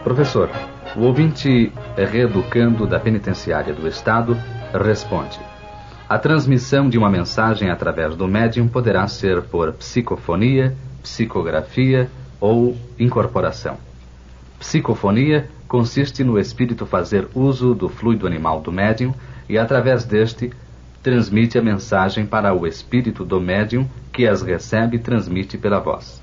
Professor, o ouvinte reeducando da penitenciária do Estado responde: a transmissão de uma mensagem através do médium poderá ser por psicofonia, psicografia ou incorporação. Psicofonia consiste no espírito fazer uso do fluido animal do médium e, através deste, transmite a mensagem para o espírito do médium, que as recebe e transmite pela voz.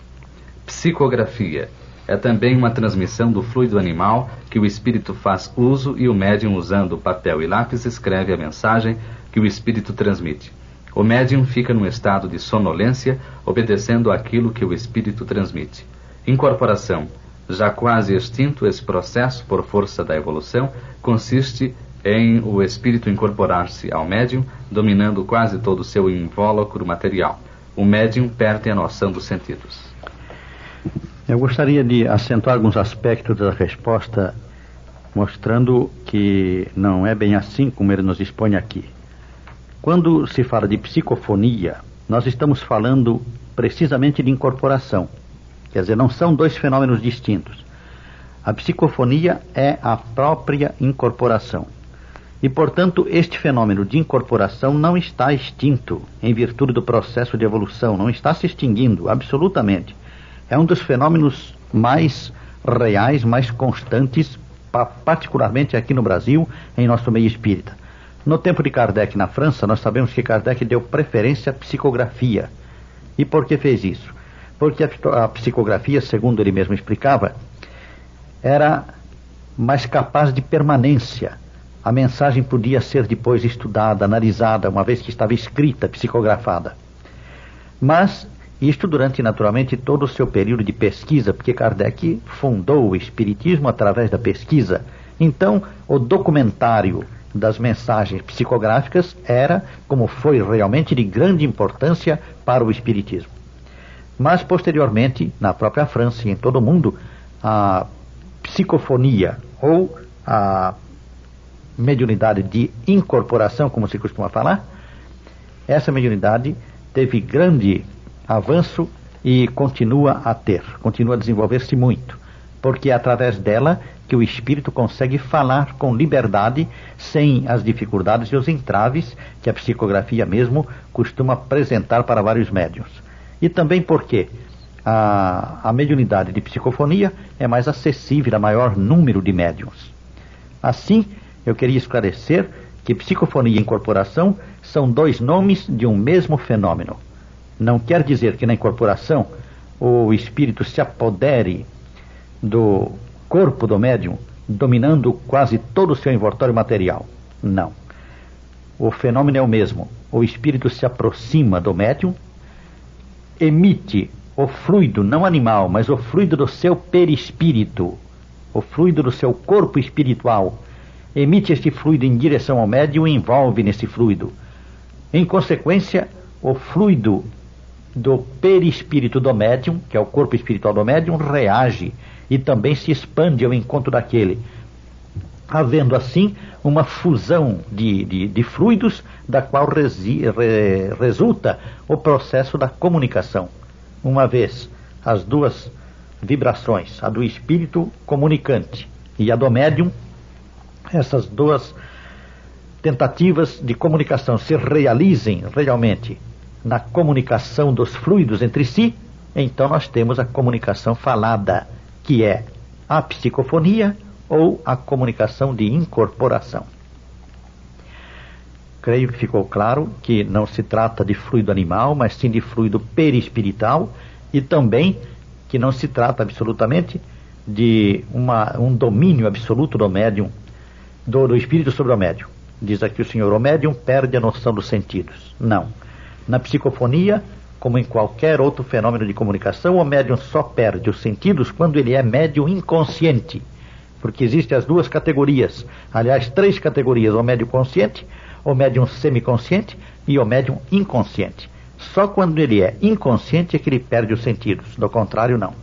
Psicografia é também uma transmissão do fluido animal que o espírito faz uso e o médium, usando papel e lápis, escreve a mensagem que o espírito transmite. O médium fica num estado de sonolência, obedecendo àquilo que o espírito transmite. Incorporação. Já quase extinto, esse processo, por força da evolução, consiste em o espírito incorporar-se ao médium, dominando quase todo o seu invólucro material. O médium perde a noção dos sentidos. Eu gostaria de acentuar alguns aspectos da resposta, mostrando que não é bem assim como ele nos expõe aqui. Quando se fala de psicofonia, nós estamos falando precisamente de incorporação. Quer dizer, não são dois fenômenos distintos. A psicofonia é a própria incorporação. E, portanto, este fenômeno de incorporação não está extinto em virtude do processo de evolução, não está se extinguindo, absolutamente. É um dos fenômenos mais reais, mais constantes, particularmente aqui no Brasil, em nosso meio espírita. No tempo de Kardec na França, nós sabemos que Kardec deu preferência à psicografia. E por que fez isso? Porque a psicografia, segundo ele mesmo explicava, era mais capaz de permanência. A mensagem podia ser depois estudada, analisada, uma vez que estava escrita, psicografada. Mas isto durante, naturalmente, todo o seu período de pesquisa, porque Kardec fundou o Espiritismo através da pesquisa. Então, o documentário das mensagens psicográficas era, como foi realmente, de grande importância para o Espiritismo. Mas, posteriormente, na própria França e em todo o mundo, a psicofonia, ou a mediunidade de incorporação, como se costuma falar, essa mediunidade teve grande avanço e continua a desenvolver-se muito, porque é através dela que o espírito consegue falar com liberdade, sem as dificuldades e os entraves que a psicografia mesmo costuma apresentar para vários médiuns. E também porque a mediunidade de psicofonia é mais acessível a maior número de médiuns. Assim, eu queria esclarecer que psicofonia e incorporação são dois nomes de um mesmo fenômeno. Não quer dizer que na incorporação o espírito se apodere do corpo do médium, dominando quase todo o seu envoltório material. Não. O fenômeno é o mesmo. O espírito se aproxima do médium, emite o fluido, não animal, mas o fluido do seu perispírito, o fluido do seu corpo espiritual. Emite este fluido em direção ao médium e envolve nesse fluido. Em consequência, o fluido do perispírito do médium, que é o corpo espiritual do médium, reage e também se expande ao encontro daquele, havendo assim uma fusão de fluidos, da qual resulta o processo da comunicação. Uma vez as duas vibrações, a do espírito comunicante e a do médium, essas duas tentativas de comunicação se realizem realmente na comunicação dos fluidos entre si, então nós temos a comunicação falada, que é a psicofonia ou a comunicação de incorporação. Creio que ficou claro que não se trata de fluido animal, mas sim de fluido perispiritual, e também que não se trata absolutamente de um domínio absoluto do médium, do espírito sobre o médium. Diz aqui o senhor, o médium perde a noção dos sentidos. Não. Na psicofonia, como em qualquer outro fenômeno de comunicação, o médium só perde os sentidos quando ele é médium inconsciente. Porque existem as duas categorias, aliás, três categorias: o médium consciente, o médium semiconsciente e o médium inconsciente. Só quando ele é inconsciente é que ele perde os sentidos, do contrário não.